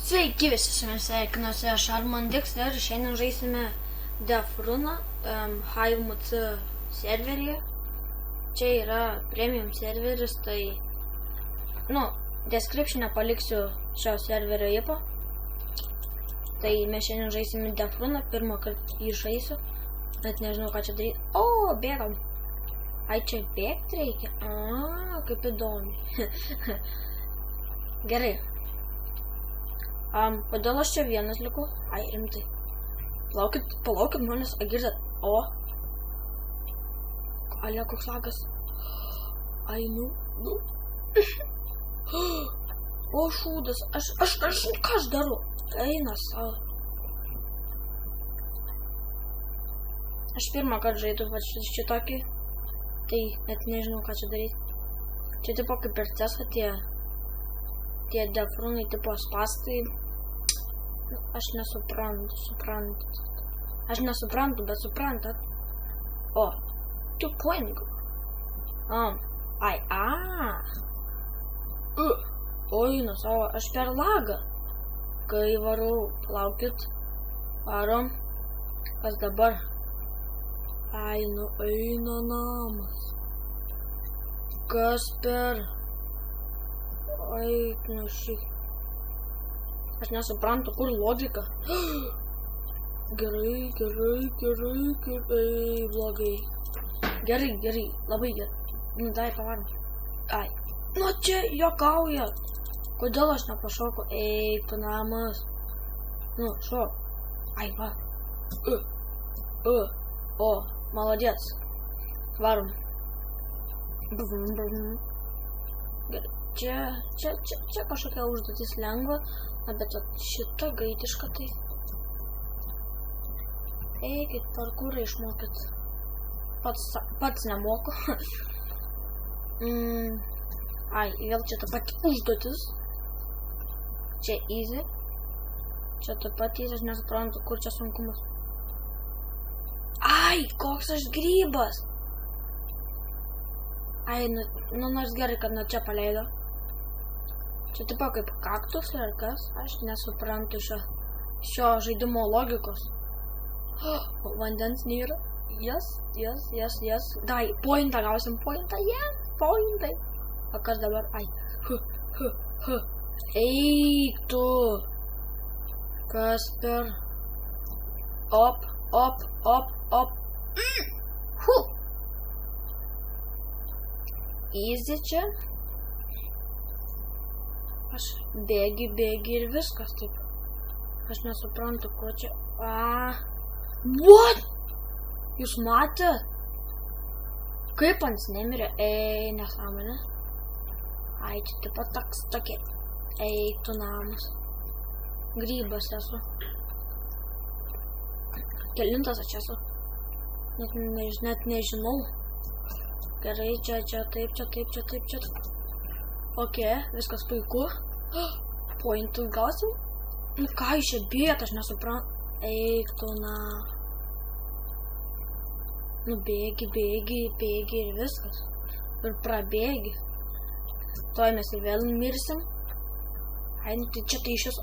Sveiki visi, sveikinuosi aš Armandix ir šiandien žaisime Defruną HiveMC serveryje. Čia yra premium serveris, tai description'e paliksiu šio serverio IPą. Tai mes šiandien žaisime Defruną, pirmą kartą jį žaisiu, net nežinau ką čia daryti. O, bėgam. Ai, čia bėgti reikia? Kaip įdomi. Gerai. Kodėl aš čia vienas likau? Ai, rimtai. Palaukit, manęs, girdėt. O. Alia, koks lagas. Ai, nu. O, šūdas. Aš ką aš darau? Eina savo. Aš pirmą kartą žaidu šitokį. Tai net nežinau, ką čia daryti. Čia tipo kaip ir CS:GO tie Defrunai tipo spastai. Aš nesuprantu. Aš nesuprantu, bet suprantat. O, tu point. Oi, savo, aš per lagą. Kai varau, laukit, varom. Kas dabar? Ai, eina namas. Kas per? Ai, šiek. Aš nesuprantu, kur logika. Gerai, blogai. Gerai, labai gerai. Dai, pavarom. Ai. Čia juokauja. Kodėl aš nepašoku? Eik, tu namas. Šok. Ai, va. O, молодец. Varom. Gerai. Čia kažkokia užduotis lengva, bet šita gaitiška tai. Eikit, parkūrą išmokit. Pats nemoku. Ai, vėl čia ta pati užduotis. Čia easy. Čia ta pati easy, aš nesuprantu, kur čia sunkumas. Ai, koks aš grybas. Ai, nors gerai, kad nuo čia paleido. Čia tipo kaip kaktus ar kas, aš nesuprantu šio žaidimo logikos. Vandens nėra. Yes. Dai, pointą gausim, pointą, yes, pointai. O kas dabar? Ai. Eik tu. Kas per? Op. Easy čia. Aš bėgi ir viskas taip. Aš nesuprantu, ko čia. What? Jūs matėt? Kaip ant nemirė? Nesąmonė. Ai, čia taip pat tokie. Eik tu namas. Grybas esu. Kelintas aš esu. Net nežinau. Gerai, čia taip. Ok, viskas puiku. Pointus gausim? Ką iš čia bėt, aš nesuprantu. Eik tu na. Bėgi ir viskas. Ir prabėgi. Tuoj mes ir vėl mirsim. Ai, tai čia tai iš jūsų.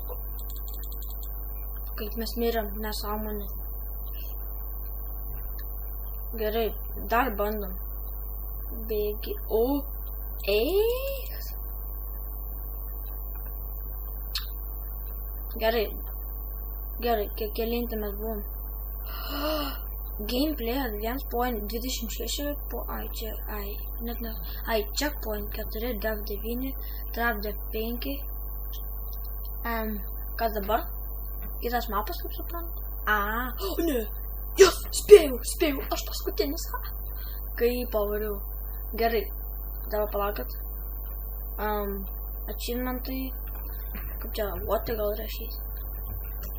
Kaip mes mirėm, nesąmonė. Gerai, dar bandom. Bėgi. Eik. Gerai, kelinti mes buvom. Gameplay 1.26 checkpoint 4, dev 9, trap dev 5. Kas dabar? Kitas mapas, kaip suprantu? Ne! Yes, spėjau, aš paskutinis. Kai pavariau. Gerai, dabar palaukit. Achievementai. Kaip čia, what gal rašys?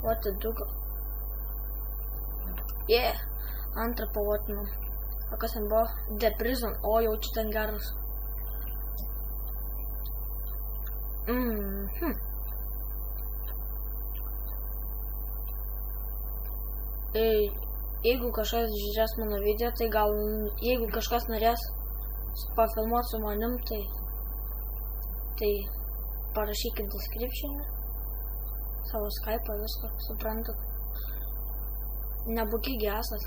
What do gal? Yeah, antrą pavotinom. O kas ten buvo? The Prison, o jau čia ten geras. Jeigu kažkas žiūrės mano video, tai gal, jeigu kažkas norės pafilmuoti su manim, tai parašykit description'e. savo Skype'ą, viską, suprantat. Nebūkigi esat.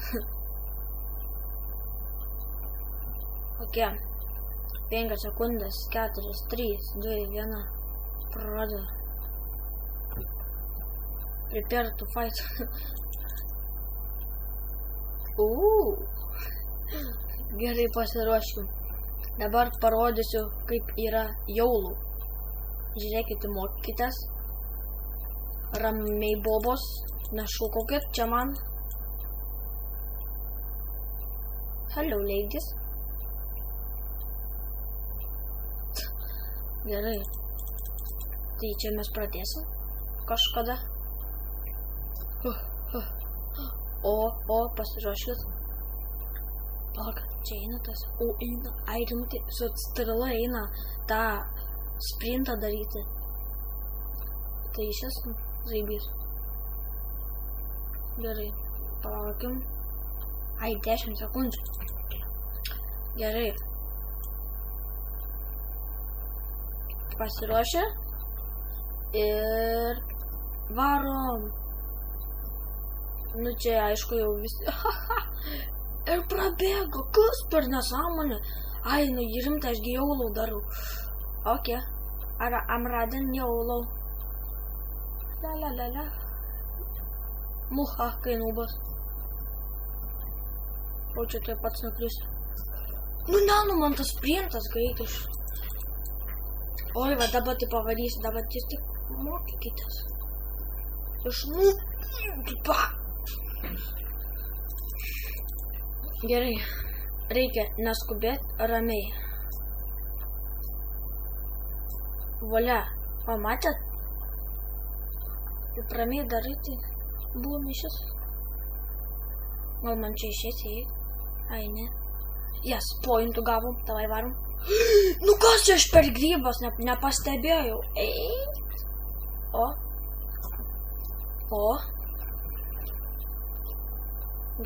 Ok. 5 sekundės, 4, 3, 2, 1. Pradeda. Prepare to fight. Gerai pasiruošiu. Dabar parodysiu, kaip yra jaulų. Žiūrėkite, mokykitės. Ramiai bobos. Nešūkaukit čia man. Hello, ladies. Gerai. Tai čia mes pradėsim kažkada. Pasiruoškit. Palauk, čia eina tas. Eina, rimtai, su strela eina tą sprintą daryti. Tai šis žaibys. Gerai, palaukim. 10 sekundžių. Gerai. Pasiruošę. Ir varom. Nu čia aišku jau visi. Ir prabėgo. Kas per nesąmonę? Nu rimtai, aš gi jaulau darau. Ok. I'm riding jaulau. La. Muha, kai nubas. O čia tai pats nukris. Nu, man tas sprintas greitas. Oi, va dabar tai pavarysiu, dabar jūs tik mokykitės. Gerai, reikia neskubėti ramiai. Valia, pamatėt? Taip ramiai darai, tai buvo mišis. Gal man čia išės įeit? Ne. Jas, pointų gavom, tavai varom. Nu kas čia aš per grybas, nepastebėjau.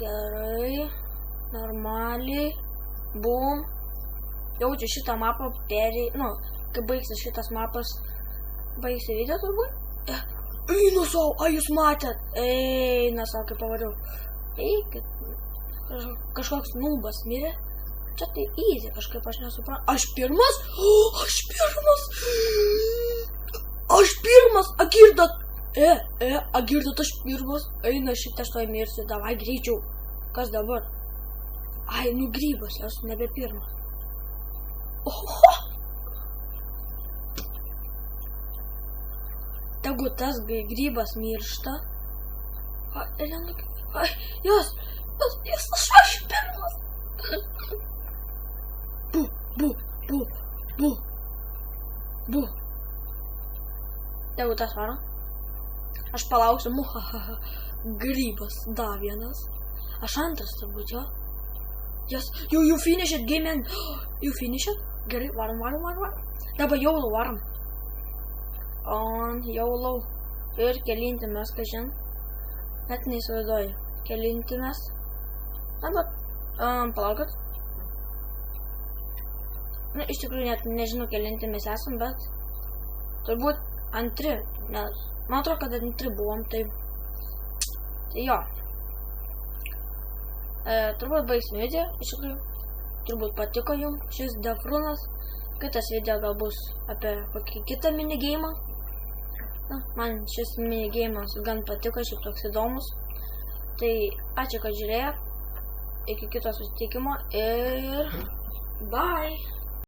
Gerai, normaliai, bum. Jaučiu šitą mapą kai baigsis šitas mapas, baigsi video turbūt? Eina savo, jūs matėt? Eina savo, kaip pavariau. Kažkoks nubas mirė. Čia tai easy, kažkaip aš nesuprantu. Aš pirmas? Aš pirmas! Agirdat! Agirdat, aš pirmas. Eina šitą, aš toj mirsiu. Davai greičiau. Kas dabar? Nu grybas, esu nebe pirmas. Tegu tas grybas miršta. Jos, aš pirmas. Bu. Tegu tas varo. Aš palauksiu. Grybas, dar vienas. Aš antras turbūt, jo. Yes, you finish it, game end. You finish it? Gerai, varom. Dabar jaulau varom. Jaulau. Ir kelinti mes, kažin. Net neįsivaizduoju. Kelinti mes. Dabar, palaukit. Iš tikrųjų net nežinau, kelinti mes esam, bet turbūt antri, nes man atrodo, kad antri buvom, tai jo. Turbūt baigsim video, iš tikrųjų, turbūt patiko jums šis defrunas, kitas video gal bus apie kokį kitą minigeimą. Man šis minigeimas gan patiko, šiaip toks įdomus. Tai ačiū, kad žiūrėjo, iki kito susitikimo ir bye!